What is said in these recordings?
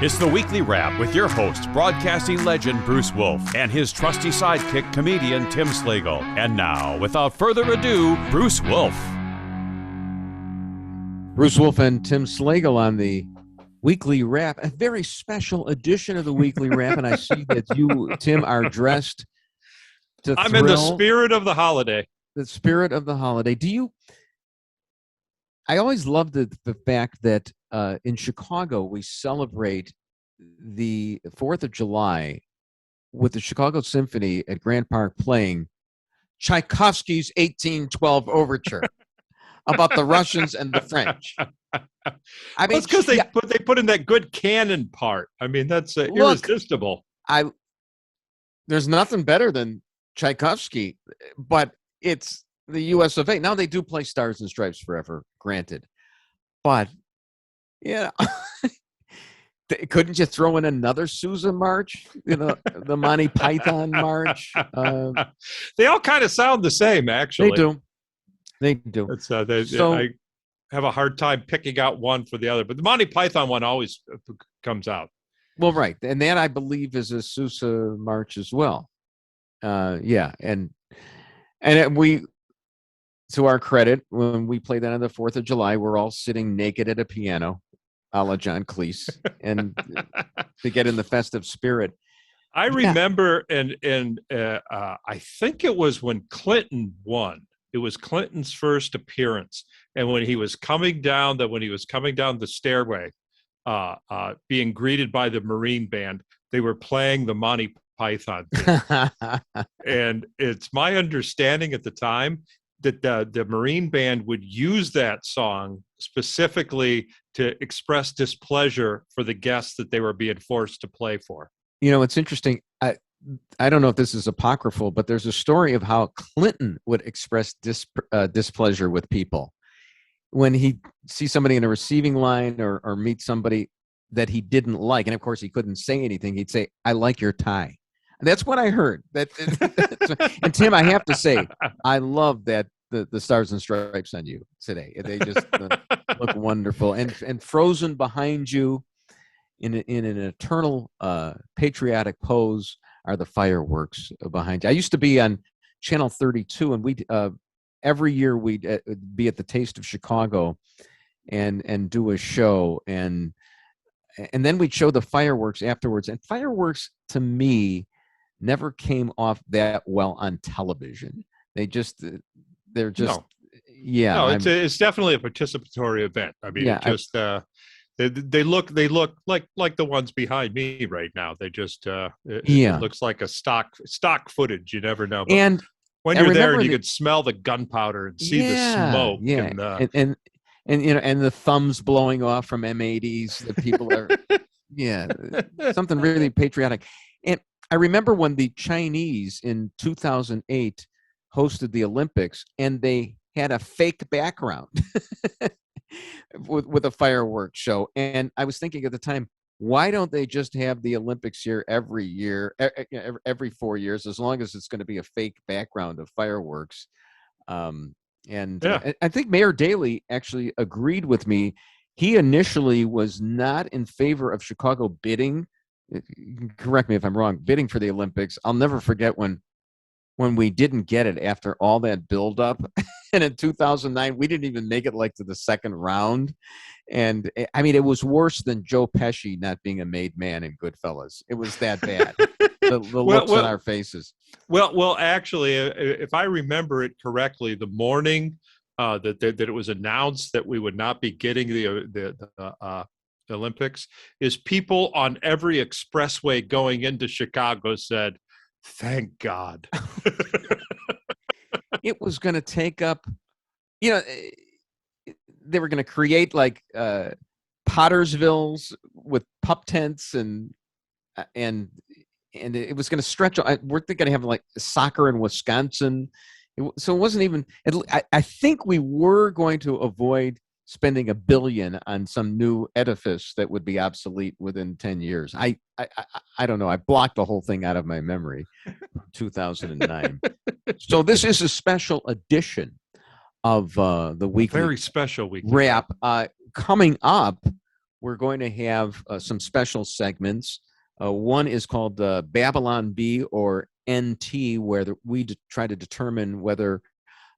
It's the Weekly Wrap with your host, broadcasting legend Bruce Wolf, and his trusty sidekick, comedian Tim Slagle. And now, without further ado, Bruce Wolf. Bruce Wolf and Tim Slagle on the Weekly Wrap, a very special edition of the Weekly Wrap, and I see that you, Tim, are dressed to I'm in the spirit of the holiday. The spirit of the holiday. I always loved the fact that in Chicago, we celebrate the 4th of July with the Chicago Symphony at Grant Park playing Tchaikovsky's 1812 Overture about the Russians and the French. I mean, it's because they put in that good canon part. I mean, that's irresistible. There's nothing better than Tchaikovsky, but it's the U.S. of A. Now they do play Stars and Stripes Forever, granted, but yeah, couldn't you throw in another Sousa march? You know, the Monty Python march. They all kind of sound the same, actually. They do. I have a hard time picking out one for the other, but the Monty Python one always comes out. Well, right, and that I believe is a Sousa march as well. Yeah, and we, to our credit, when we play that on the 4th of July, we're all sitting naked at a piano, a la John Cleese, and to get in the festive spirit. I remember, and I think it was when Clinton won. It was Clinton's first appearance, and when he was coming down the stairway, being greeted by the Marine Band, they were playing the Monty Python theme. And it's my understanding at the time that the Marine Band would use that song specifically to express displeasure for the guests that they were being forced to play for. You know, it's interesting. I don't know if this is apocryphal, but there's a story of how Clinton would express displeasure with people when he sees somebody in a receiving line or meet somebody that he didn't like. And of course, he couldn't say anything. He'd say, "I like your tie." That's what I heard. And Tim, I have to say, I love that the Stars and Stripes on you today. They just look wonderful. And frozen behind you in an eternal patriotic pose are the fireworks behind you. I used to be on Channel 32, and we every year we'd be at the Taste of Chicago and do a show, and then we'd show the fireworks afterwards. And fireworks, to me, never came off that well on television. They're just No, it's definitely a participatory event. I mean, they look like the ones behind me right now. They just it looks like a stock footage. You never know. But and when you're there and you could smell the gunpowder and see the smoke, and you know, and the thumbs blowing off from M80s. The people are something really patriotic. And I remember when the Chinese in 2008 hosted the Olympics, and they had a fake background with a fireworks show. And I was thinking at the time, why don't they just have the Olympics here every year, every 4 years, as long as it's going to be a fake background of fireworks? I think Mayor Daley actually agreed with me. He initially was not in favor of Chicago bidding. Correct me if I'm wrong, bidding for the Olympics. I'll never forget when we didn't get it after all that buildup. And in 2009, we didn't even make it to the second round. And I mean, it was worse than Joe Pesci not being a made man in Goodfellas. It was that bad. The looks on our faces. Well, actually, if I remember it correctly, the morning that it was announced that we would not be getting the Olympics, is people on every expressway going into Chicago said, "Thank God." It was going to take up, they were going to create Pottersvilles with pup tents and it was going to stretch. We're going to have soccer in Wisconsin. So it wasn't even, I think we were going to avoid spending $1 billion on some new edifice that would be obsolete within 10 years. I don't know. I blocked the whole thing out of my memory from 2009. So this is a special edition of the weekly very special weekly wrap. Coming up, we're going to have some special segments. One is called Babylon Bee or NT, where we try to determine whether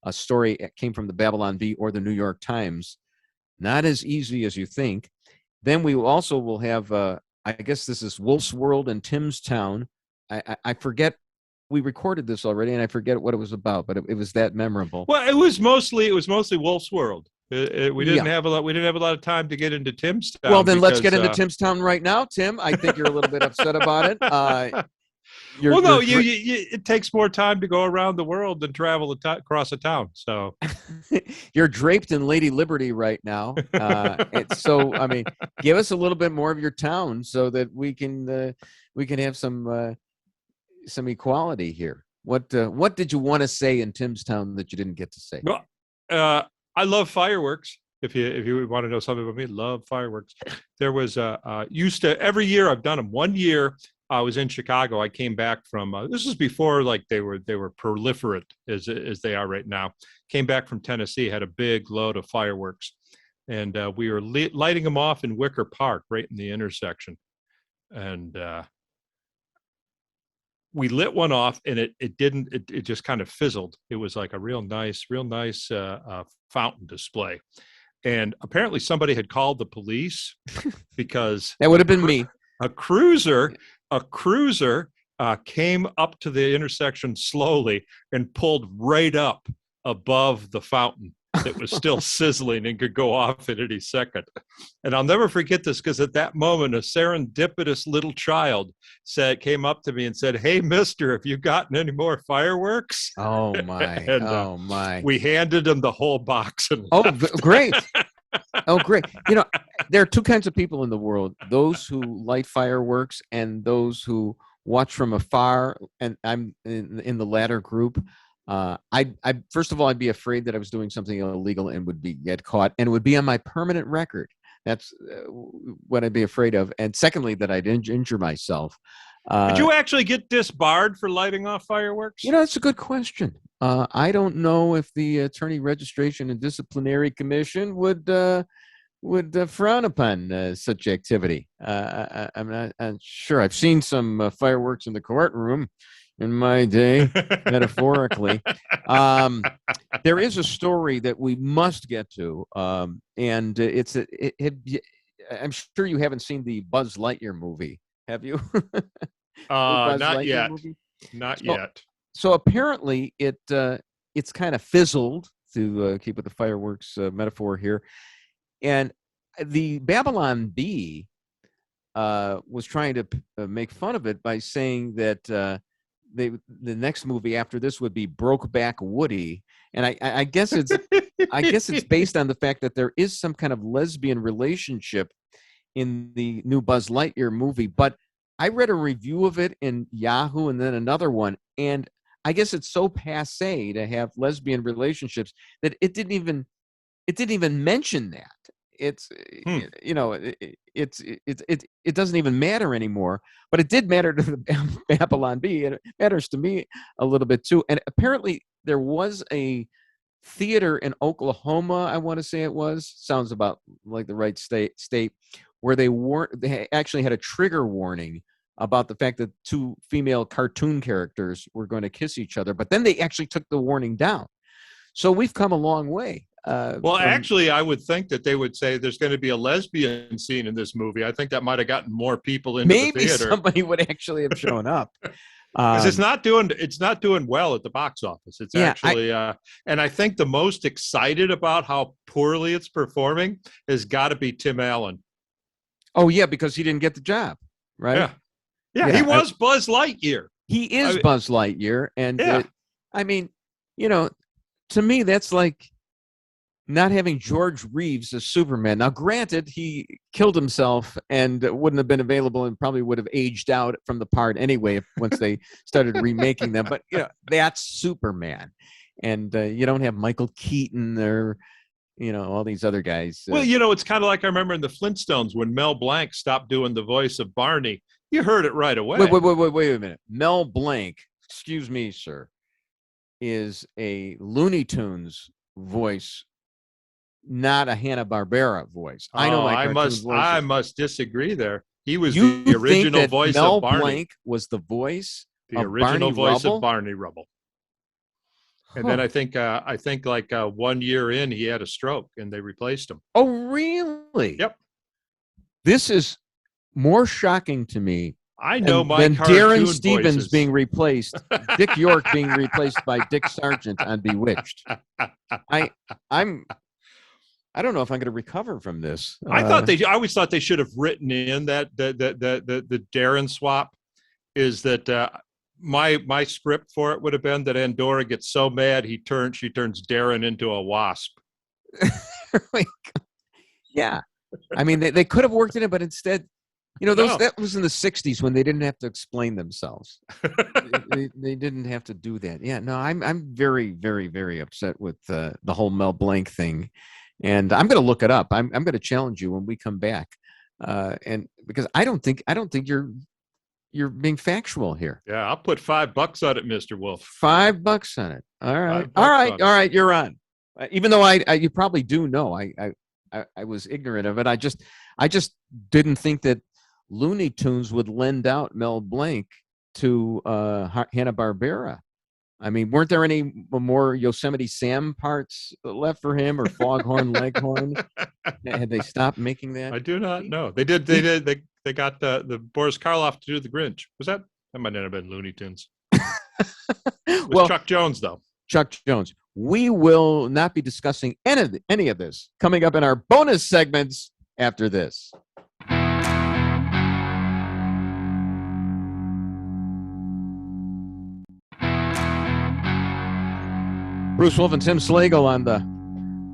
a story came from the Babylon Bee or the New York Times. Not as easy as you think. Then we also will have, I guess this is Wolf's World and Tim's Town. I forget, we recorded this already, and I forget what it was about, but it was that memorable. Well, it was mostly Wolf's World. We didn't have a lot. We didn't have a lot of time to get into Tim's Town. Well, then let's get into Tim's Town right now, Tim. I think you're a little bit upset about it. It takes more time to go around the world than travel across a town. So you're draped in Lady Liberty right now. So, I mean, give us a little bit more of your town so that we can have some equality here. What did you want to say in Tim's Town that you didn't get to say? Well, I love fireworks. If you want to know something about me, love fireworks. There was used to every year I've done them. One year I was in Chicago. I came back from this was before like they were proliferate as they are right now. Came back from Tennessee, had a big load of fireworks, and we were lighting them off in Wicker Park, right in the intersection, and we lit one off, and it just kind of fizzled. It was like a real nice fountain display. And apparently somebody had called the police because that would have been me. A cruiser came up to the intersection slowly and pulled right up above the fountain that was still sizzling and could go off at any second. And I'll never forget this because at that moment, a serendipitous little child came up to me and said, "Hey, mister, have you gotten any more fireworks?" Oh, my. And, oh, my. We handed him the whole box. And great. Oh, great. You know, there are two kinds of people in the world, those who light fireworks and those who watch from afar. And I'm in the latter group. I first of all, I'd be afraid that I was doing something illegal and would get caught, and it would be on my permanent record. That's what I'd be afraid of. And secondly, that I'd injure myself. Did you actually get disbarred for lighting off fireworks? You know, that's a good question. I don't know if the Attorney Registration and Disciplinary Commission would frown upon such activity. I'm not sure. I've seen some fireworks in the courtroom in my day, metaphorically. There is a story that we must get to, and I'm sure you haven't seen the Buzz Lightyear movie, have you? Not yet. Not yet. So apparently it's kind of fizzled, to keep with the fireworks metaphor here, and the Babylon Bee was trying to make fun of it by saying that the next movie after this would be Brokeback Woody, and I guess it's based on the fact that there is some kind of lesbian relationship in the new Buzz Lightyear movie. But I read a review of it in Yahoo and then another one, and I guess it's so passé to have lesbian relationships that it didn't even mention that. It's you know, it doesn't even matter anymore, but it did matter to the Babylon Bee, and it matters to me a little bit too. And apparently there was a theater in Oklahoma, I want to say it was, sounds about like the right state, where they actually had a trigger warning about the fact that two female cartoon characters were going to kiss each other, but then they actually took the warning down. So we've come a long way. Actually, I would think that they would say there's going to be a lesbian scene in this movie. I think that might have gotten more people into the theater. Maybe somebody would actually have shown up. Because it's not doing well at the box office. It's actually, and I think the most excited about how poorly it's performing has got to be Tim Allen. Oh yeah, because he didn't get the job, right? Yeah, he was Buzz Lightyear. He is Buzz Lightyear, and I mean, you know, to me that's like not having George Reeves as Superman. Now, granted, he killed himself and wouldn't have been available and probably would have aged out from the part anyway once they started remaking them. But, you know, that's Superman. And you don't have Michael Keaton or, you know, all these other guys. Well, you know, it's kind of like I remember in the Flintstones when Mel Blanc stopped doing the voice of Barney. You heard it right away. Wait a minute. Mel Blanc, excuse me, sir, is a Looney Tunes voice not a Hanna-Barbera voice. I know my cartoon voices. I must disagree there. He was You the original think that voice Mel of Barney. Blanc was the voice The of original Barney voice Rubble? of Barney Rubble. And Huh. then I think like 1 year in, he had a stroke and they replaced him. Oh, really? Yep. This is more shocking to me I know my than cartoon Darren Stevens voices. being replaced, Dick York being replaced by Dick Sargent on Bewitched. I don't know if I'm going to recover from this. I always thought they should have written in that the Darren swap is that my script for it would have been that Andorra gets so mad she turns Darren into a wasp. Yeah, I mean they could have worked in it, but instead, that was in the '60s when they didn't have to explain themselves. they didn't have to do that. Yeah, no, I'm very, very, very upset with the whole Mel Blanc thing. And I'm going to look it up. I'm going to challenge you when we come back, and because I don't think you're being factual here. Yeah, I'll put $5 on it, Mr. Wolf. $5 on it. All right, all right. You're on. Even though you probably do know, I was ignorant of it. I just didn't think that Looney Tunes would lend out Mel Blanc to Hanna-Barbera. I mean, weren't there any more Yosemite Sam parts left for him, or Foghorn Leghorn? Had they stopped making that? I do not know. They did. They got the Boris Karloff to do the Grinch. That might not have been Looney Tunes. Well, Chuck Jones though. Chuck Jones. We will not be discussing any of this coming up in our bonus segments after this. Bruce Wolf and Tim Slagle on the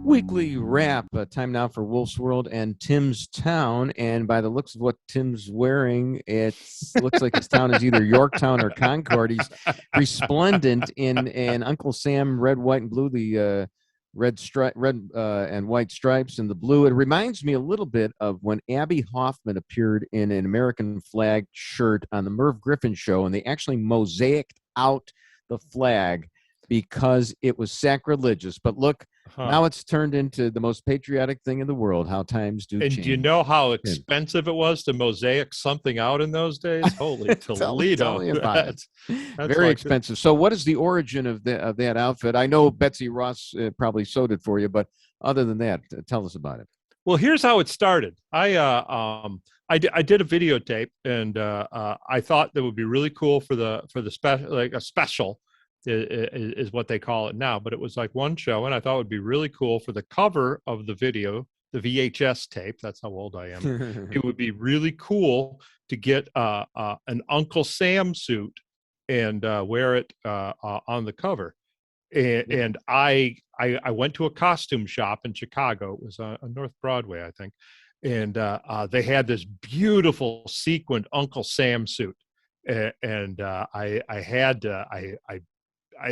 weekly wrap. Time now for Wolf's World and Tim's Town. And by the looks of what Tim's wearing, it looks like his town is either Yorktown or Concord. He's resplendent in an Uncle Sam red, white, and blue. The red and white stripes and the blue. It reminds me a little bit of when Abby Hoffman appeared in an American flag shirt on the Merv Griffin show, and they actually mosaicked out the flag because it was sacrilegious. But look, now it's turned into the most patriotic thing in the world. How times do change. And do you know how expensive it was to mosaic something out in those days? Holy Toledo. Tell me about it. Very expensive. So what is the origin of that outfit? I know Betsy Ross probably sewed it for you, but other than that, tell us about it. Well, here's how it started. I did a videotape, and I thought that would be really cool for the special, like a special is what they call it now, but it was like one show, and I thought it would be really cool for the cover of the video, the VHS tape. That's how old I am. It would be really cool to get an Uncle Sam suit and wear it on the cover. And I went to a costume shop in Chicago. It was on North Broadway, I think, and they had this beautiful sequined Uncle Sam suit, and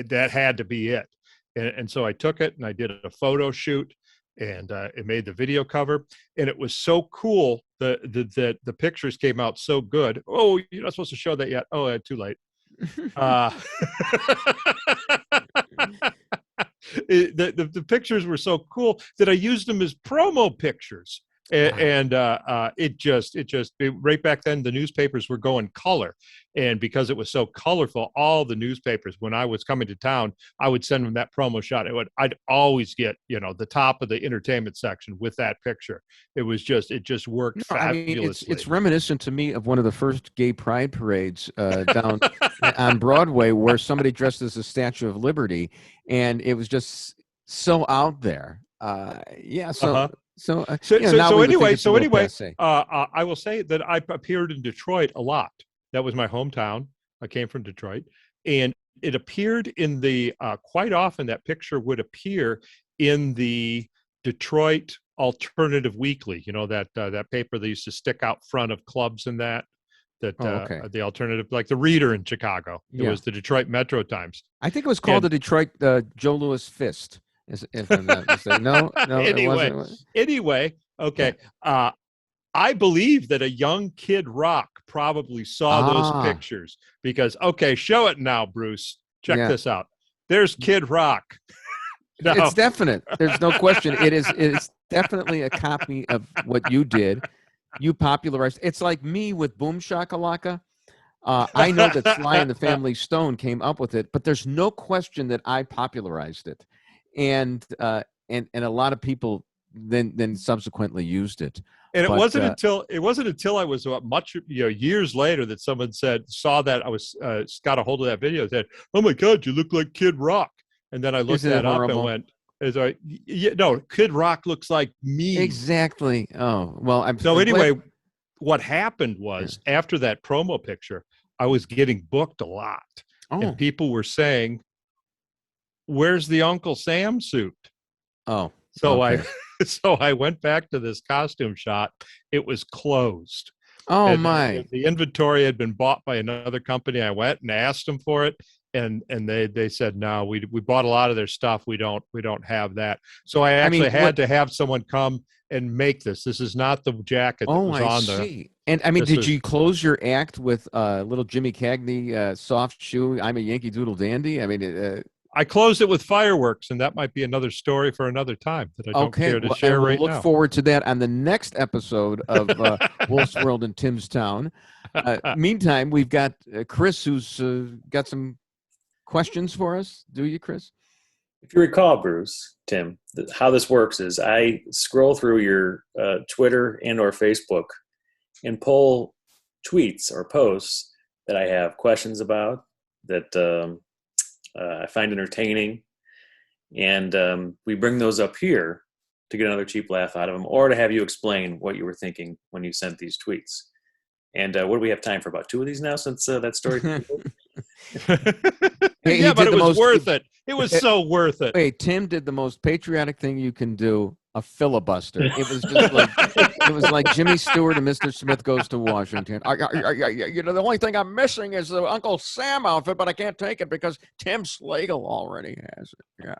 that had to be it. And so I took it and I did a photo shoot, and it made the video cover, and it was so cool that the pictures came out so good. Oh, you're not supposed to show that yet. Oh, too late. The pictures were so cool that I used them as promo pictures. And right back then, the newspapers were going color. And because it was so colorful, all the newspapers, when I was coming to town, I would send them that promo shot. I'd always get, the top of the entertainment section with that picture. It just worked fabulously. I mean, it's reminiscent to me of one of the first gay pride parades down on Broadway, where somebody dressed as a Statue of Liberty, and it was just so out there. So anyway, I will say that I appeared in Detroit a lot. That was my hometown. I came from Detroit, and it appeared in the quite often that picture would appear in the Detroit Alternative Weekly. That paper they used to stick out front of clubs and that the alternative, like the Reader in Chicago. It was the Detroit Metro Times. I think it was called the Detroit Joe Louis Fist. If I'm not mistaken. No. Anyway, okay. Yeah. I believe that a young Kid Rock probably saw those pictures because, show it now, Bruce. Check this out. There's Kid Rock. No. It's definite. There's no question. It's definitely a copy of what you did. You popularized. It's like me with Boom Shakalaka. I know that Sly and the Family Stone came up with it, but there's no question that I popularized it, and a lot of people then subsequently used it. And it But, wasn't until I was much years later that someone saw that I was got a hold of that video and said, "Oh my God, you look like Kid Rock." And then I looked Isn't it that up and horrible? went, no, Kid Rock looks like me. Exactly. Oh well. So anyway, what happened was after that promo picture, I was getting booked a lot, and people were saying, "Where's the Uncle Sam suit?" Oh, so okay. I went back to this costume shop. It was closed. Oh And my! The inventory had been bought by another company. I went and asked them for it, and they said no. We bought a lot of their stuff. We don't have that. So I actually had to have someone come and make this. This is not the jacket that was on there. See. And I mean, did you close your act with little Jimmy Cagney, soft shoe? I'm a Yankee Doodle Dandy. I mean, I closed it with fireworks, and that might be another story for another time that I don't care to share right now. Look forward to that on the next episode of Wolf's World in Tim's Town. Meantime, we've got Chris, who's got some questions for us. Do you, Chris? If you recall, Bruce, Tim, how this works is I scroll through your Twitter and or Facebook and pull tweets or posts that I have questions about that I find entertaining, and we bring those up here to get another cheap laugh out of them, or to have you explain what you were thinking when you sent these tweets. And what do we have time for? About 2 of these now, since that story. Yeah, but it was worth it. It was so worth it. Wait, Tim did the most patriotic thing you can do, a filibuster. It was just like it was like Jimmy Stewart and Mr. Smith Goes to Washington. The only thing I'm missing is the Uncle Sam outfit, but I can't take it because Tim Slagle already has it. Yeah.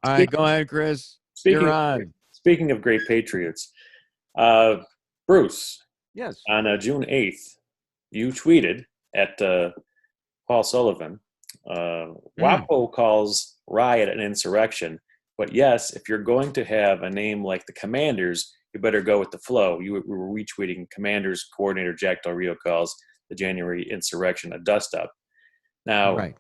All right, go ahead, Chris. You're on. Speaking of great patriots, Bruce. Yes. On June 8th, you tweeted at Paul Sullivan, WAPO calls riot an insurrection, but yes, if you're going to have a name like the Commanders, you better go with the flow. You were retweeting Commanders coordinator Jack Del Rio calls the January insurrection a dust-up. Now, right.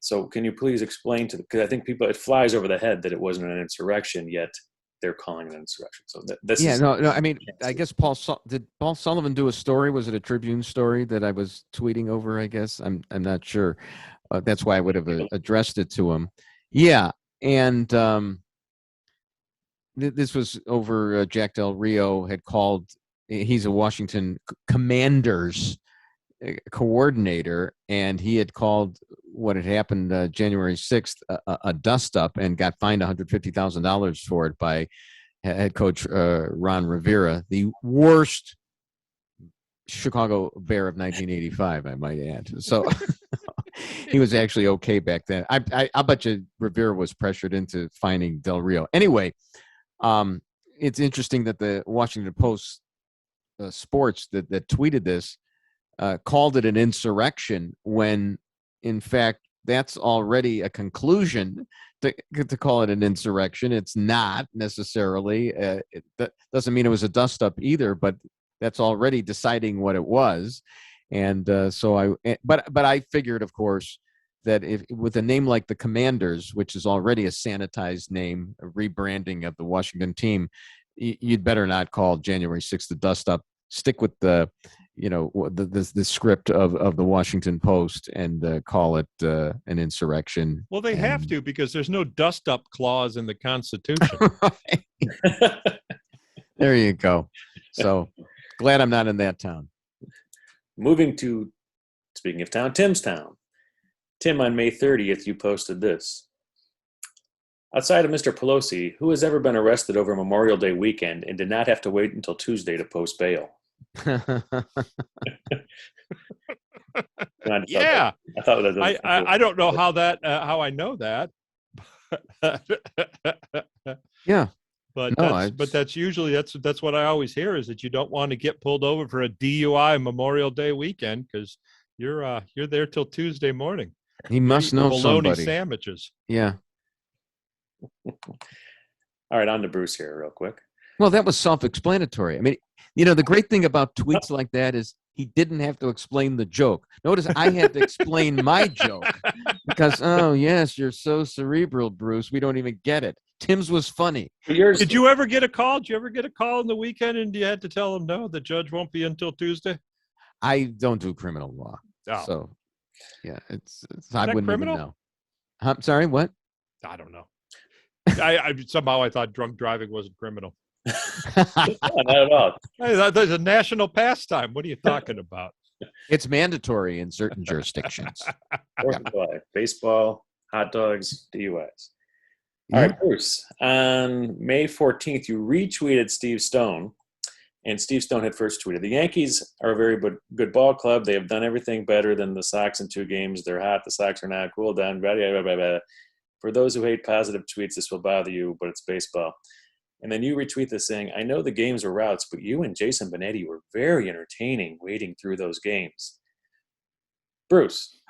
So can you please explain because I think it flies over the head that it wasn't an insurrection, yet they're calling it an insurrection. So I mean, I guess did Paul Sullivan do a story? Was it a Tribune story that I was tweeting over? I guess I'm not sure. That's why I would have addressed it to him. Yeah, and this was over. Jack Del Rio had called. He's a Washington Commanders coordinator, and he had called what had happened January 6th a dust-up and got fined $150,000 for it by head coach Ron Rivera, the worst Chicago Bear of 1985, I might add. So he was actually okay back then. I bet you Rivera was pressured into fining Del Rio. Anyway, it's interesting that the Washington Post Sports that tweeted this called it an insurrection when, in fact, that's already a conclusion to call it an insurrection. It's not necessarily. That doesn't mean it was a dust-up either, but that's already deciding what it was. And but I figured, of course, that if with a name like the Commanders, which is already a sanitized name, a rebranding of the Washington team, you'd better not call January 6th the dust-up. Stick with the script of the Washington Post and call it an insurrection. Well, they have to, because there's no dust-up clause in the Constitution. There you go. So glad I'm not in that town. Moving to, speaking of town, Tim's town. Tim, on May 30th, you posted this. Outside of Mr. Pelosi, who has ever been arrested over Memorial Day weekend and did not have to wait until Tuesday to post bail? Yeah, I thought that. I don't know how how I know that. Yeah, but that's usually that's what I always hear, is that you don't want to get pulled over for a DUI Memorial Day weekend because you're there till Tuesday morning. He must know bologna somebody. Sandwiches. Yeah. All right, on to Bruce here real quick. Well, that was self-explanatory. I mean, the great thing about tweets like that is he didn't have to explain the joke. Notice I had to explain my joke because, oh, yes, you're so cerebral, Bruce. We don't even get it. Tim's was funny. Did you ever get a call? Did you ever get a call in the weekend and you had to tell him, no, the judge won't be until Tuesday? I don't do criminal law. Oh. So, yeah, it's I wouldn't criminal? Even know. I'm sorry, what? I don't know. I somehow I thought drunk driving wasn't criminal. Not at all. There's a national pastime. What are you talking about? It's mandatory in certain jurisdictions. Baseball, hot dogs, DUIs. All right, Bruce. On May 14th, you retweeted Steve Stone, and Steve Stone had first tweeted, "The Yankees are a very good ball club. They have done everything better than the Sox in 2 games. They're hot. The Sox are not. Cool down. Blah, blah, blah, blah. For those who hate positive tweets, this will bother you, but it's baseball." And then you retweet this saying, "I know the games were routes, but you and Jason Benetti were very entertaining wading through those games." Bruce.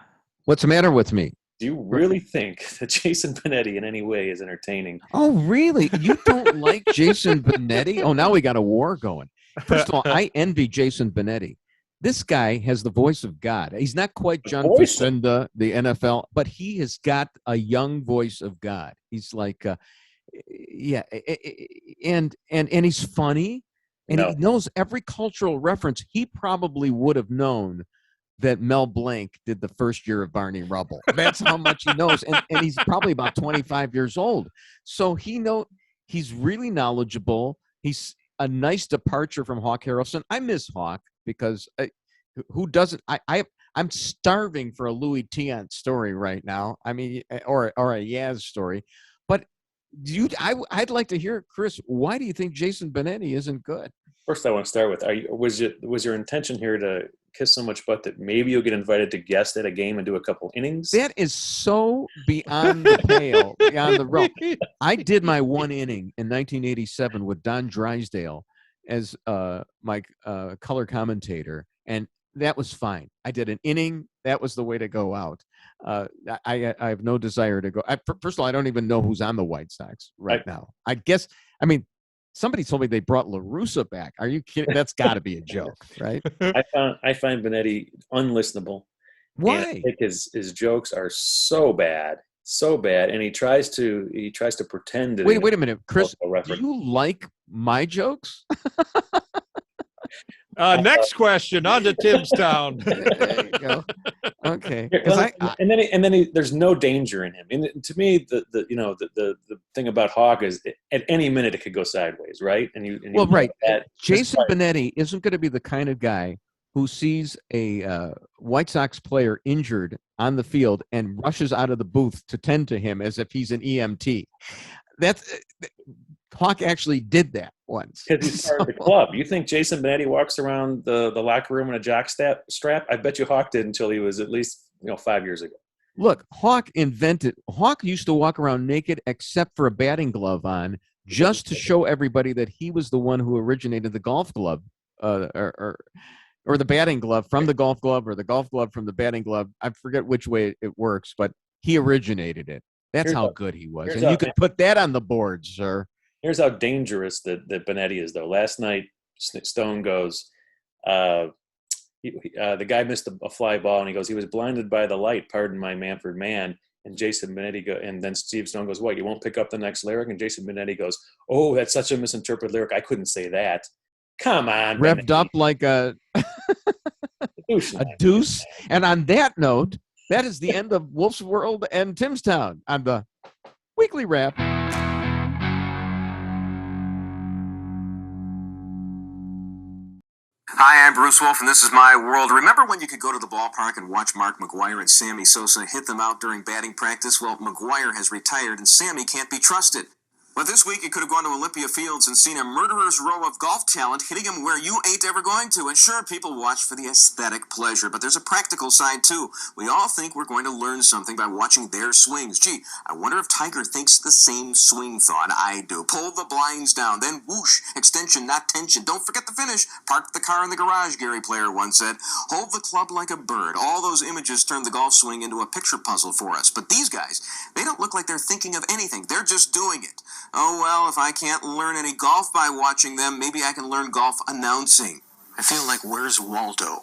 What's the matter with me? Do you really think that Jason Benetti in any way is entertaining? Oh, really? You don't like Jason Benetti? Oh, now we got a war going. First of all, I envy Jason Benetti. This guy has the voice of God. He's not quite John Facenda, the NFL, but he has got a young voice of God. He's like, yeah, and he's funny, and he knows every cultural reference. He probably would have known that Mel Blanc did the first year of Barney Rubble. That's how much he knows, and he's probably about 25 years old. So he's really knowledgeable. He's a nice departure from Hawk Harrelson. I miss Hawk because who doesn't? I'm starving for a Louis Tiant story right now. I mean, or a Yaz story. But I'd like to hear, Chris. Why do you think Jason Benetti isn't good? First, I want to start with: was your intention here to kiss so much butt that maybe you'll get invited to guest at a game and do a couple innings? That is so beyond the pale, beyond the realm. I did my 1 inning in 1987 with Don Drysdale as my color commentator, and that was fine. I did an inning. That was the way to go out. I have no desire to go. First of all, I don't even know who's on the White Sox right now. I guess, I mean, somebody told me they brought La Russa back. Are you kidding? That's got to be a joke, right? I find Benetti unlistenable. Why? And I think his jokes are so bad, and he tries to pretend. That wait a minute, Chris. Do you like my jokes? Next question, on to Timstown. There you go. Okay. And then there's no danger in him. And to me, the thing about Hawk is at any minute it could go sideways, right? Right. Jason Benetti isn't going to be the kind of guy who sees a White Sox player injured on the field and rushes out of the booth to tend to him as if he's an EMT. Hawk actually did that once. Because he's part of the club. You think Jason Benetti walks around the locker room in a jock strap? I bet you Hawk did until he was at least 5 years ago. Look, Hawk used to walk around naked except for a batting glove on, just to show everybody that he was the one who originated the golf glove, or the batting glove from the golf glove, or the golf glove from the batting glove. I forget which way it works, but he originated it. That's how good he was. And you could put that on the board, sir. Here's how dangerous that Benetti is, though. Last night, Stone goes, the guy missed a fly ball, and he goes, he was blinded by the light, pardon my Manfred man. And Jason Benetti and then Steve Stone goes, what, you won't pick up the next lyric? And Jason Benetti goes, oh, that's such a misinterpreted lyric. I couldn't say that. Come on, revved Benetti. Up like a deuce. And on that note, that is the end of Wolf's World and Timstown on the Weekly Wrap. Hi, I'm Bruce Wolf, and this is My World. Remember when you could go to the ballpark and watch Mark McGwire and Sammy Sosa hit them out during batting practice? Well, McGwire has retired, and Sammy can't be trusted. But this week, you could have gone to Olympia Fields and seen a murderer's row of golf talent hitting him where you ain't ever going to. And sure, people watch for the aesthetic pleasure, but there's a practical side, too. We all think we're going to learn something by watching their swings. Gee, I wonder if Tiger thinks the same swing thought I do. Pull the blinds down, then whoosh, extension, not tension. Don't forget the finish. Park the car in the garage, Gary Player once said. Hold the club like a bird. All those images turn the golf swing into a picture puzzle for us. But these guys, they don't look like they're thinking of anything. They're just doing it. Oh, well, if I can't learn any golf by watching them, maybe I can learn golf announcing. I feel like Where's Waldo?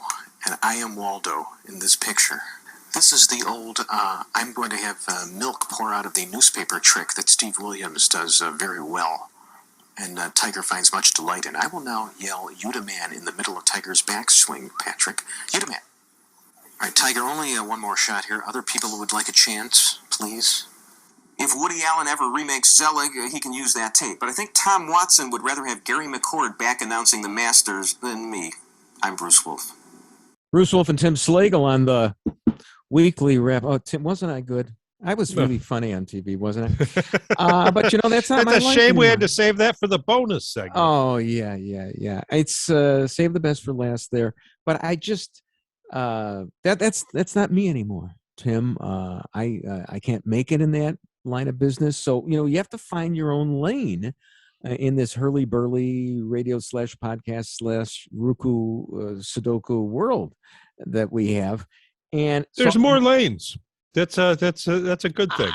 And I am Waldo in this picture. This is the old, I'm going to have milk pour out of the newspaper trick that Steve Williams does very well. And Tiger finds much delight in. I will now yell, "You da man," in the middle of Tiger's backswing, Patrick. You da man. All right, Tiger, only one more shot here. Other people who would like a chance, please. If Woody Allen ever remakes Zelig, he can use that tape. But I think Tom Watson would rather have Gary McCord back announcing the Masters than me. I'm Bruce Wolf. Bruce Wolf and Tim Slagle on the weekly wrap. Oh, Tim, wasn't I good? I was really funny on TV, wasn't I? But you know, that's not my It's a life shame we anymore. had to save that for the bonus segment. Oh yeah. It's save the best for last there. But I just that's not me anymore, Tim. I can't make it in that line of business. So you know, you have to find your own lane in this hurly-burly radio / podcast / Roku Sudoku world that we have. And There's so, more lanes. That's a good thing.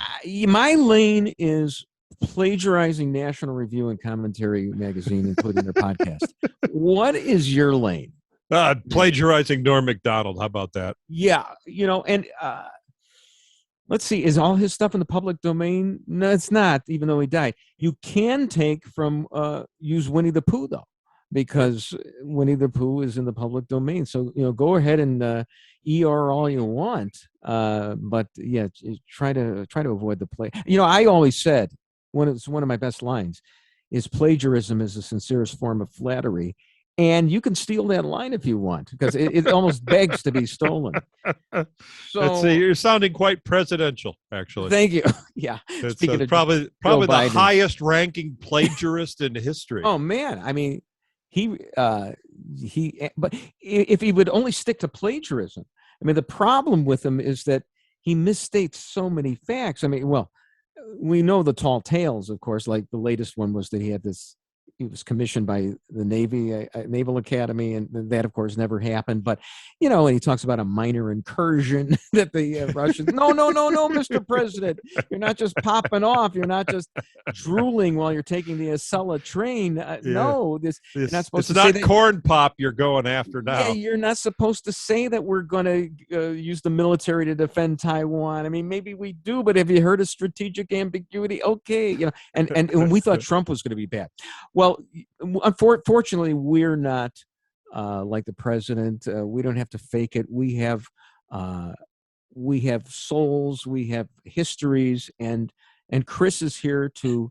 my lane is plagiarizing National Review and Commentary magazine, including their podcast. What is your lane? Plagiarizing Norm Macdonald. How about that? Yeah, you know, and let's see, is all his stuff in the public domain? No, it's not, even though he died. You can take from, use Winnie the Pooh, though, because Winnie the Pooh is in the public domain. So, you know, go ahead and ER all you want. But, yeah, try to avoid the play. You know, I always said, one of my best lines, is plagiarism is the sincerest form of flattery. And you can steal that line if you want, because it almost begs to be stolen. So you're sounding quite presidential, actually. Thank you. Yeah, It's speaking of probably Joe the Biden. highest-ranking plagiarist in history. Oh man, I mean, but if he would only stick to plagiarism, I mean, the problem with him is that he misstates so many facts. I mean, well, we know the tall tales, of course. Like the latest one was that he was commissioned by the Navy, Naval Academy, and that, of course, never happened. But, you know, and he talks about a minor incursion that the Russians, no, Mr. President, you're not just popping off. You're not just drooling while you're taking the Acela train. No, you're not supposed to say that. It's not corn pop you're going after now. Yeah, you're not supposed to say that we're going to use the military to defend Taiwan. I mean, maybe we do, but have you heard of strategic ambiguity? Okay, you know, and we thought Trump was going to be bad. Well, unfortunately, we're not like the president. We don't have to fake it. We have souls. We have histories, and Chris is here to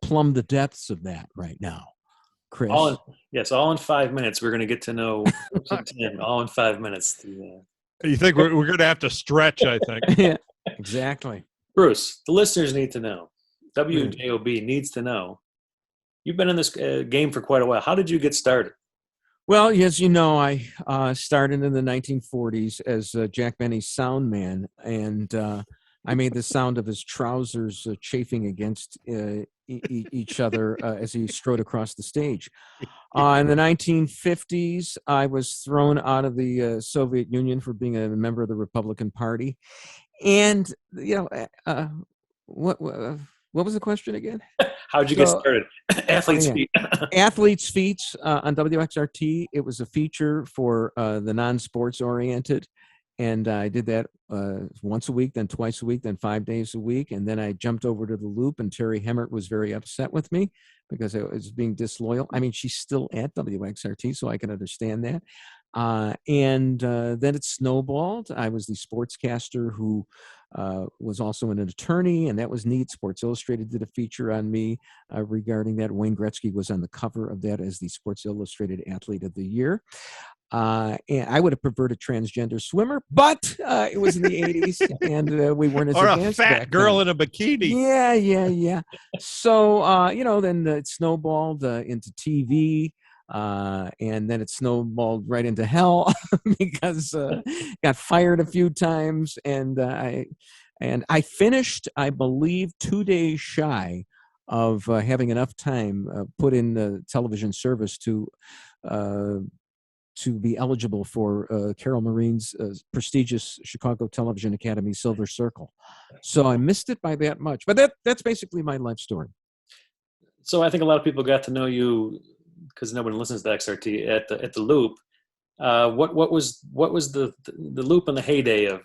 plumb the depths of that right now. Chris, all in 5 minutes. We're going to get to know Tim. All in 5 minutes. You think we're going to have to stretch? I think. Yeah, exactly. Bruce, the listeners need to know. WJOB needs to know. You've been in this game for quite a while. How did you get started? Well, as you know, I started in the 1940s as Jack Benny's sound man, and I made the sound of his trousers chafing against each other as he strode across the stage. In the 1950s, I was thrown out of the Soviet Union for being a member of the Republican Party. And, you know, what was the question again? How'd you get started? Athlete's Feet. Athlete's Feet on WXRT. It was a feature for the non-sports oriented. And I did that once a week, then twice a week, then 5 days a week. And then I jumped over to the Loop, and Terry Hemmert was very upset with me because I was being disloyal. I mean, she's still at WXRT, so I can understand that. And then it snowballed. I was the sportscaster who was also an attorney, and that was neat. Sports Illustrated did a feature on me regarding that. Wayne Gretzky was on the cover of that as the Sports Illustrated Athlete of the Year. And I would have preferred a transgender swimmer, but it was in the 80s, and we weren't as Or a advanced fat back girl then. in a bikini. Yeah. So, then it snowballed into TV, and then it snowballed right into hell because got fired a few times, and I finished, I believe, 2 days shy of having enough time put in the television service to be eligible for Carol Marine's prestigious Chicago Television Academy Silver Circle. So I missed it by that much. But that's basically my life story. So I think a lot of people got to know you because no one listens to XRT at the Loop. What was the Loop in the heyday of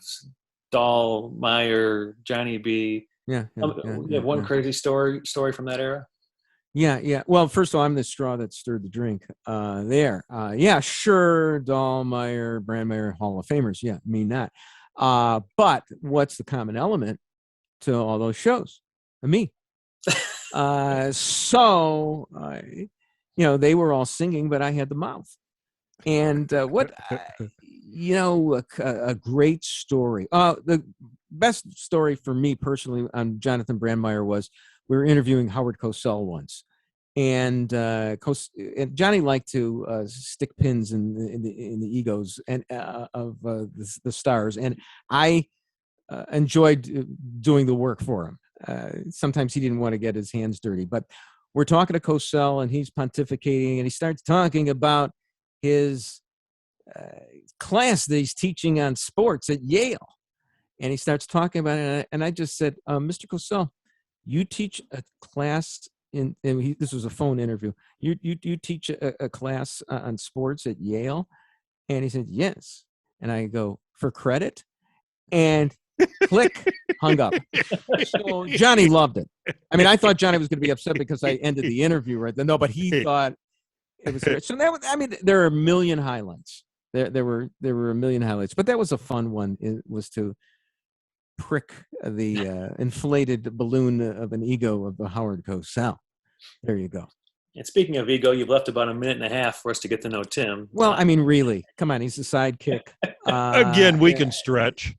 Dahl, Meyer, Johnny B? Yeah. You have one crazy story from that era? Yeah. Well, first of all, I'm the straw that stirred the drink there. Yeah, sure. Dahlmeyer, Brandmeyer, Hall of Famers. Yeah, me not. But what's the common element to all those shows? Me. So, they were all singing, but I had the mouth. And a great story. The best story for me personally on Jonathan Brandmeyer was we were interviewing Howard Cosell once, and Johnny liked to stick pins in the egos and of the stars, and I enjoyed doing the work for him. Sometimes he didn't want to get his hands dirty, but we're talking to Cosell, and he's pontificating, and he starts talking about his class that he's teaching on sports at Yale, and he starts talking about it, and I just said, Mr. Cosell, you teach a class this was a phone interview. You teach a class on sports at Yale? And he said, yes. And I go, for credit? And click, hung up. So Johnny loved it. I mean, I thought Johnny was going to be upset because I ended the interview right then. No, but he thought it was great. So there are a million highlights. There were a million highlights, but that was a fun one. It was to prick the inflated balloon of an ego of Howard Cosell. There you go. And speaking of ego, you've left about a minute and a half for us to get to know Tim. Well, I mean, really, come on, he's a sidekick. Again, we can stretch.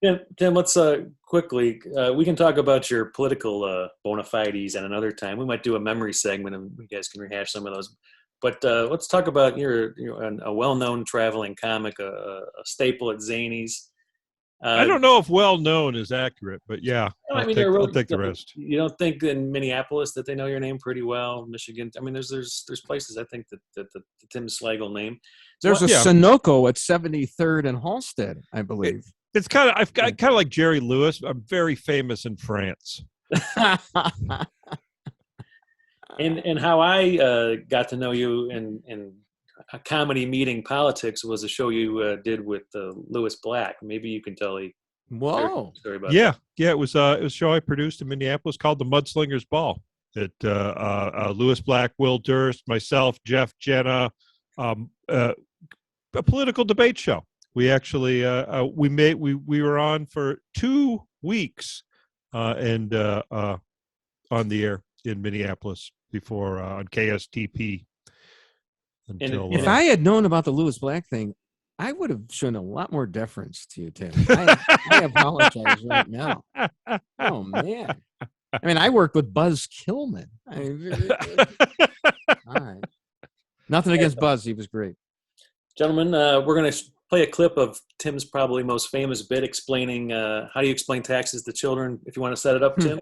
Tim, let's quickly, we can talk about your political bona fides at another time. We might do a memory segment and you guys can rehash some of those. But let's talk about you're a well-known traveling comic, a staple at Zanies. I don't know if well-known is accurate, but yeah, I'll take the rest. You don't think in Minneapolis that they know your name pretty well? Michigan? I mean, there's places I think that the Tim Slagle name. There's a Sunoco at 73rd and Halstead, I believe. It's kind of like Jerry Lewis. I'm very famous in France. And how I got to know you in a comedy meeting politics was a show you did with Lewis Black. Maybe you can tell a story about that. Yeah. It was a show I produced in Minneapolis called The Mudslingers Ball. Lewis Black, Will Durst, myself, Jeff, Jenna, a political debate show. We actually we were on for 2 weeks and on the air in Minneapolis before on KSTP. If I had known about the Lewis Black thing, I would have shown a lot more deference to you, Tim. I apologize right now. Oh, man. I mean, I worked with Buzz Killman. All right. Nothing against Buzz. He was great. Gentlemen, we're going to play a clip of Tim's probably most famous bit explaining how do you explain taxes to children, if you want to set it up, Tim.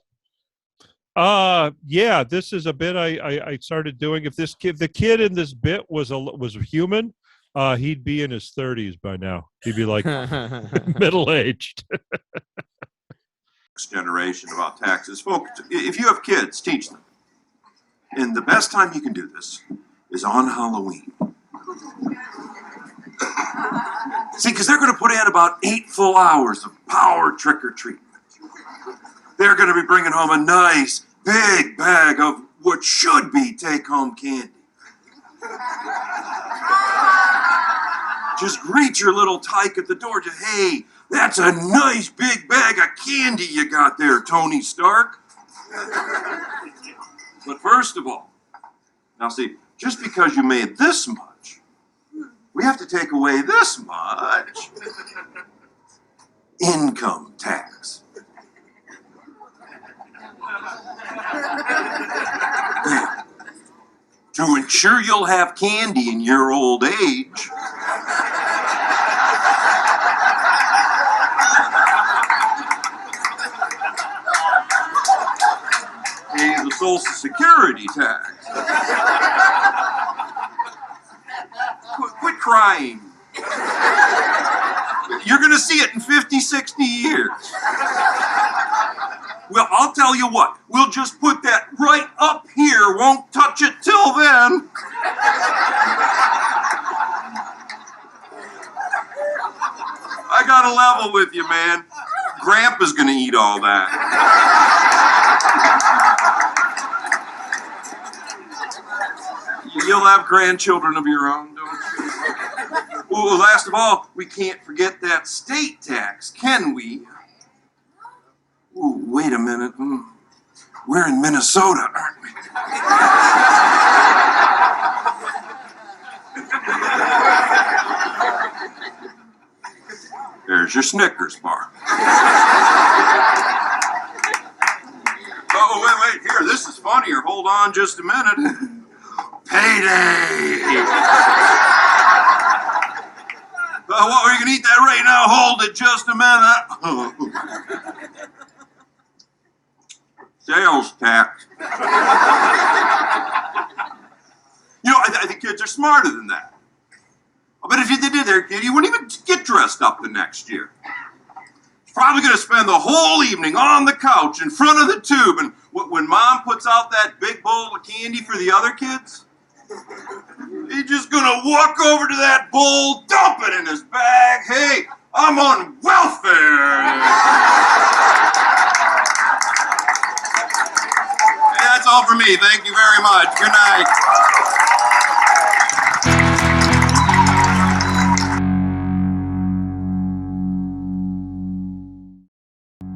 Yeah, this is a bit I started doing. If the kid in this bit was human, he'd be in his 30s by now. He'd be like middle-aged. Next generation about taxes. Folks, if you have kids, teach them. And the best time you can do this is on Halloween. See, because they're going to put in about 8 full hours of power trick-or-treating. They're going to be bringing home a nice big bag of what should be take-home candy. Just greet your little tyke at the door. Just, hey, that's a nice big bag of candy you got there, Tony Stark. But first of all, now see, just because you made this much we have to take away this much income tax. To ensure you'll have candy in your old age, pay the Social Security tax. Quit crying. You're going to see it in 50, 60 years. Well, I'll tell you what. We'll just put that right up here. Won't touch it till then. I got to level with you, man. Grandpa's going to eat all that. You'll have grandchildren of your own, don't you? Well, last of all, we can't forget that state tax, can we? Ooh, wait a minute. We're in Minnesota, aren't we? There's your Snickers bar. Oh, wait, here, this is funnier. Hold on just a minute. Payday! What, are you going to eat that right now? Hold it just a minute. Sales tax. I think kids are smarter than that. But if you did it there, kid, you wouldn't even get dressed up the next year. You're probably going to spend the whole evening on the couch in front of the tube, and when Mom puts out that big bowl of candy for the other kids, he's just going to walk over to that bowl, dump it in his bag. Hey, I'm on welfare. That's all for me. Thank you very much. Good night.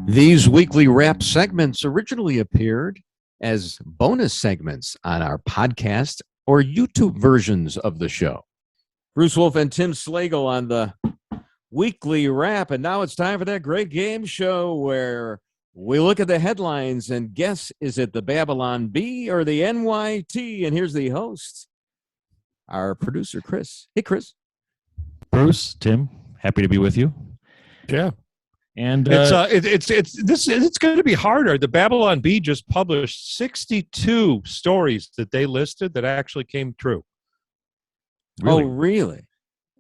These weekly wrap segments originally appeared as bonus segments on our podcast or YouTube versions of the show. Bruce Wolf and Tim Slagle on the weekly wrap, and now it's time for that great game show where we look at the headlines and guess, is it the Babylon Bee or the NYT? And here's the host, our producer, Chris. Hey, Chris. Bruce, Tim, happy to be with you. Yeah. And it's going to be harder. The Babylon Bee just published 62 stories that they listed that actually came true. Really? Oh, really?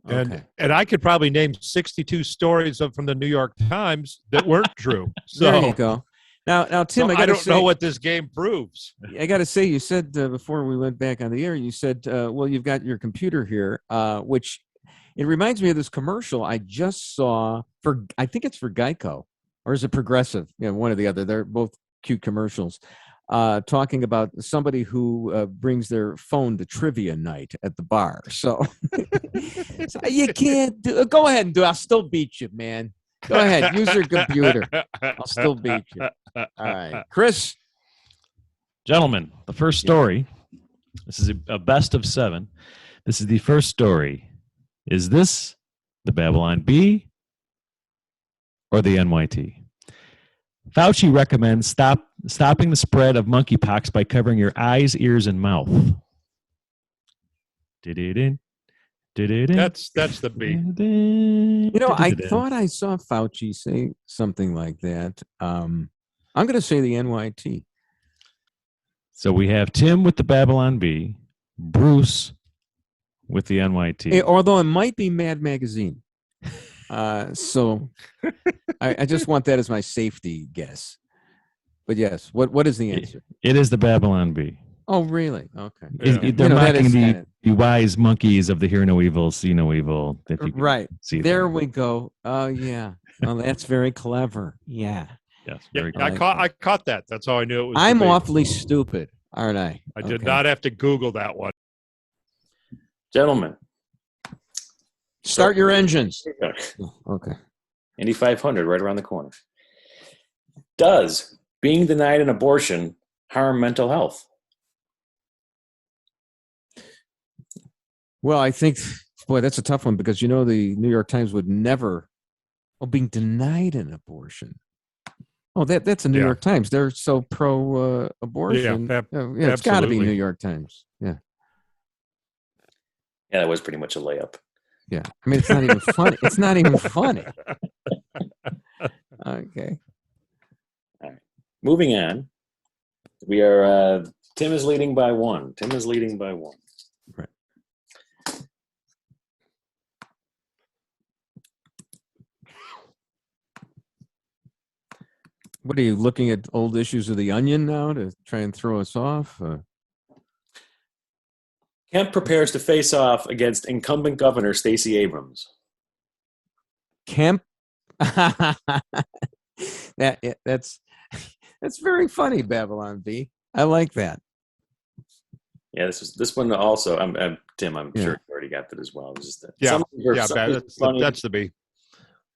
And I could probably name 62 stories from the New York Times that weren't true. So there you go. Now, Tim, I don't know what this game proves. I got to say, you said before we went back on the air, you said, well, you've got your computer here, which it reminds me of this commercial I just saw for, I think it's for Geico, or is it Progressive? Yeah, one or the other. They're both cute commercials. Talking about somebody who brings their phone to trivia night at the bar. So, so you can't do. Go ahead and do it. I'll still beat you, man. Go ahead. Use your computer. I'll still beat you. All right. Chris. Gentlemen, the first story. This is a best of 7. This is the first story. Is this the Babylon Bee or the NYT? Fauci recommends stopping the spread of monkeypox by covering your eyes, ears, and mouth. That's the bee. You know, I thought I saw Fauci say something like that. I'm going to say the NYT. So we have Tim with the Babylon Bee, Bruce with the NYT. Although it might be Mad Magazine. So I just want that as my safety guess. But yes, what is the answer? It is the Babylon Bee. Oh, really? Okay. Yeah. They're mocking the wise monkeys of the hear no evil, see no evil. If you right. See there them. We go. Oh, yeah. Well, that's very clever. Yeah. Yes. Very clever. I caught that. That's how I knew it was. I'm awfully stupid, aren't I? I did not have to Google that one. Gentlemen. Start your engines. Okay. Indy 500 right around the corner. Does being denied an abortion harm mental health? Well, I think Boy, that's a tough one because the New York Times would never. Being denied an abortion. Oh, that's the New York Times. They're so pro abortion. Yeah, it's got to be New York Times. Yeah. Yeah, that was pretty much a layup. Yeah, I mean, it's not even funny. It's not even funny. Okay. All right. Moving on. We are. Tim is leading by one. Right. What are you looking at old issues of The Onion now to try and throw us off? Kemp prepares to face off against incumbent Governor Stacey Abrams. Kemp? That's very funny, Babylon B. I like that. Yeah, this one also. I'm Tim. I'm sure you already got that as well. It was just that's the B.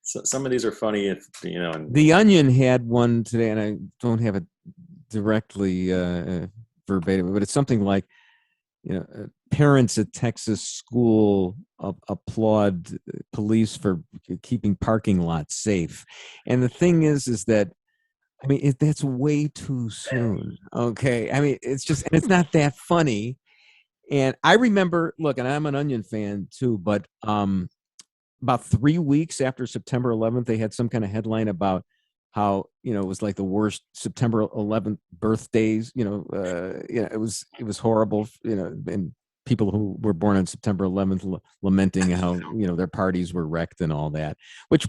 Some of these are funny, if And The Onion had one today, and I don't have it directly verbatim, but it's something like, parents at Texas school applaud police for keeping parking lots safe. And the thing is that, I mean, that's way too soon. Okay. I mean, it's not that funny. And I remember, look, and I'm an Onion fan too, but about 3 weeks after September 11th, they had some kind of headline about how, it was like the worst September 11th birthdays, it was horrible, and people who were born on September 11th lamenting how, their parties were wrecked and all that, which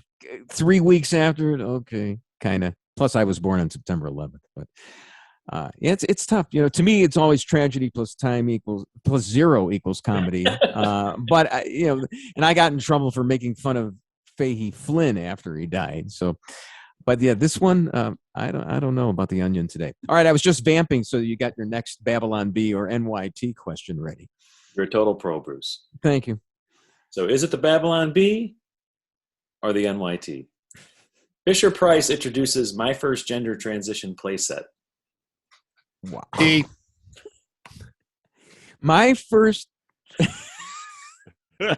3 weeks after it, okay, kind of. Plus I was born on September 11th, but it's tough. To me, it's always tragedy plus zero equals comedy. But and I got in trouble for making fun of Fahey Flynn after he died. So, but yeah, this one, I don't know about The Onion today. All right. I was just vamping. So you got your next Babylon B or NYT question ready. You're a total pro, Bruce. Thank you. So is it the Babylon B or the NYT? Fisher Price introduces My First Gender Transition playset. Wow. My first. Yeah,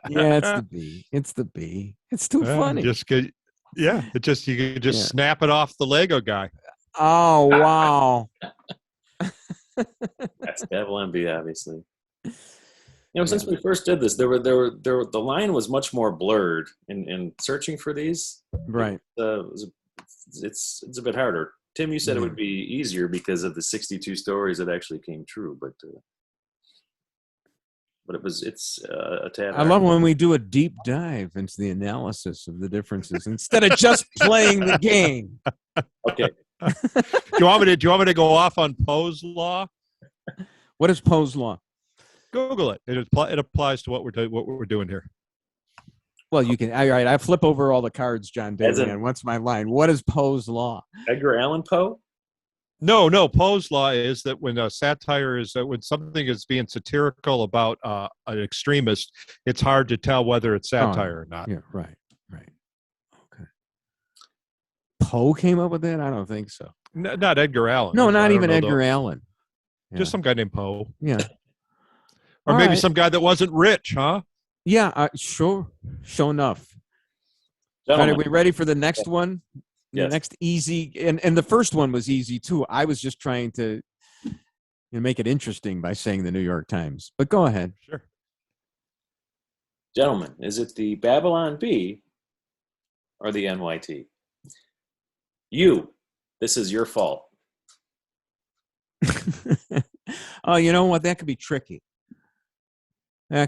it's the B. It's the B. It's too funny. You could just snap it off the Lego guy. Oh wow. That's Babylon B, obviously. Since we first did this, the line was much more blurred in searching for these. Right. It's a bit harder. Tim, you said it would be easier because of the 62 stories that actually came true, but it's a tad. I love when we do a deep dive into the analysis of the differences instead of just playing the game. Okay. Do you want me to go off on Poe's law? What is Poe's law? Google it. It applies to what we're doing here. Well, you can. All right, I flip over all the cards, John Daly, and what's my line? What is Poe's law? Edgar Allan Poe? No. Poe's law is that when a satire is when something is being satirical about an extremist, it's hard to tell whether it's satire or not. Yeah, right. Okay. Poe came up with that? I don't think so. Not Edgar Allan. No, not even Edgar Allan. Yeah. Just some guy named Poe. Yeah. Or maybe some guy that wasn't rich, huh? Yeah, sure enough. All right, are we ready for the next one? Yes. The next easy, and the first one was easy too. I was just trying to make it interesting by saying the New York Times. But go ahead. Sure. Gentlemen, is it the Babylon B or the NYT? This is your fault. Oh, you know what? That could be tricky. You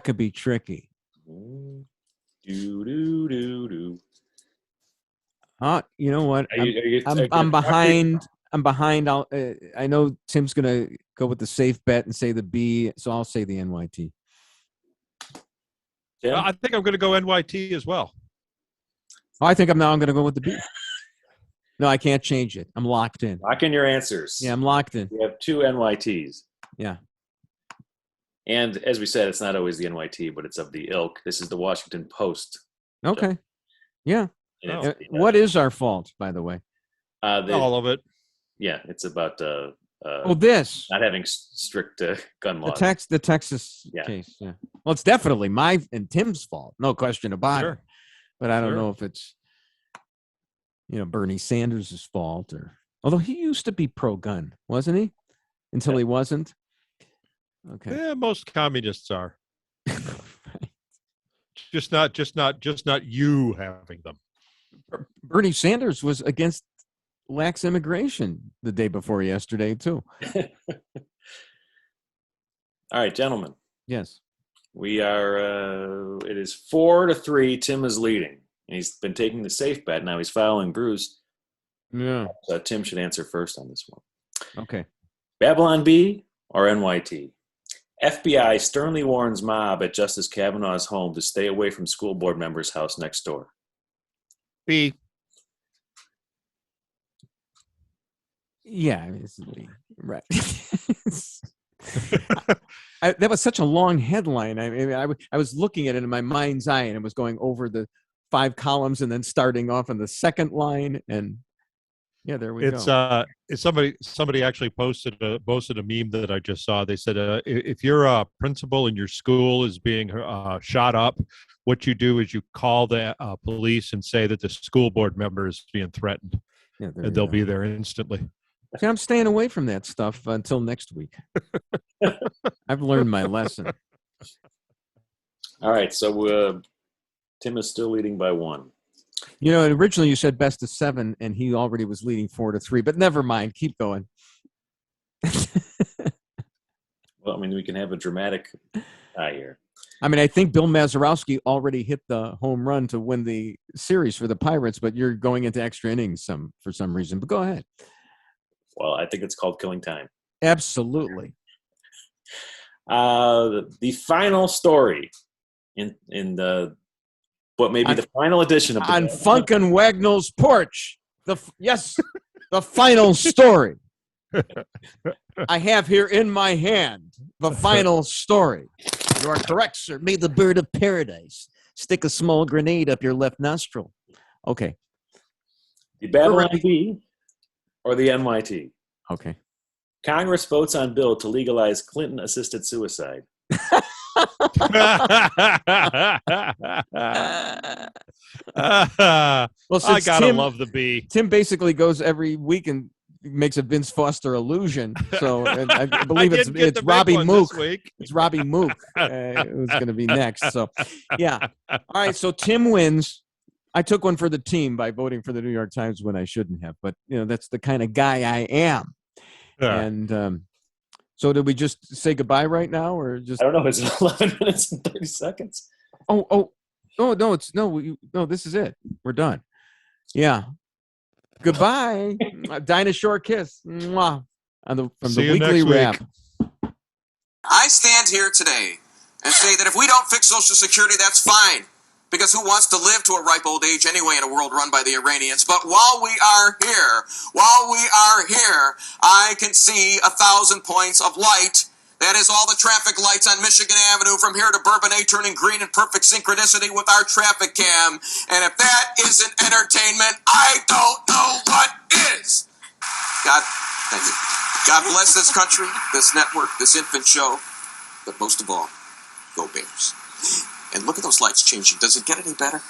know what? I'm behind. I'm behind. I know Tim's gonna go with the safe bet and say the B, so I'll say the NYT. Yeah. I think I'm going to go NYT as well. Oh, I think I'm going to go with the B. No, I can't change it. I'm locked in. Lock in your answers. Yeah, I'm locked in. We have 2 NYTs. Yeah. And as we said, it's not always the NYT, but it's of the ilk. This is the Washington Post. Okay. Yeah. Oh. What is our fault, by the way? All of it. Yeah, it's about not having strict gun laws. The Texas case. Yeah. Well, it's definitely my and Tim's fault. No question about it. But I don't know if it's, Bernie Sanders' fault although he used to be pro-gun, wasn't he? Until he wasn't. Okay. Yeah, most communists are. Just not you having them. Bernie Sanders was against lax immigration the day before yesterday too. All right, gentlemen. Yes. We are, it is 4-3. Tim is leading. And he's been taking the safe bet. Now he's following Bruce. Yeah. So Tim should answer first on this one. Okay. Babylon B or NYT? FBI sternly warns mob at Justice Kavanaugh's home to stay away from school board member's house next door. B. Yeah, it's B. Right. That was such a long headline. I was looking at it in my mind's eye, and it was going over the 5 columns and then starting off on the second line. And yeah, there we go. It's somebody actually posted a meme that I just saw. They said, if you're a principal and your school is being shot up, what you do is you call the police and say that the school board member is being threatened, and they'll be there instantly. See, I'm staying away from that stuff until next week. I've learned my lesson. All right, so Tim is still leading by 1. Originally you said best of 7, and he already was leading 4-3. But never mind, keep going. Well, we can have a dramatic tie here. I think Bill Mazeroski already hit the home run to win the series for the Pirates, but you're going into extra innings for some reason. But go ahead. Well, I think it's called killing time. Absolutely. The final story in the what may be the final edition of on Funkin' Wagnall's porch. The final story. I have here in my hand the final story. You are correct, sir. May the bird of paradise stick a small grenade up your left nostril. Okay. The Babylon B or the NYT? Okay. Congress votes on bill to legalize Clinton-assisted suicide. Well, I gotta love the B. Tim basically goes every week and makes a Vince Foster illusion. So I believe it's Robbie Mook. It's Robbie Mook who's going to be next. So yeah. All right. So Tim wins. I took one for the team by voting for the New York Times when I shouldn't have, but that's the kind of guy I am. Yeah. And so did we just say goodbye right now, or just? I don't know. It's 11 minutes and 30 seconds. No, this is it. We're done. Yeah. Goodbye. Dinosaur kiss. Mwah. From the weekly wrap. I stand here today and say that if we don't fix Social Security, that's fine. Because who wants to live to a ripe old age anyway in a world run by the Iranians? But while we are here, I can see 1,000 points of light. That is all the traffic lights on Michigan Avenue from here to Bourbonnais turning green in perfect synchronicity with our traffic cam. And if that isn't entertainment, I don't know what is. God, thank you. God bless this country, this network, this infant show. But most of all, go Bears. And look at those lights changing. Does it get any better?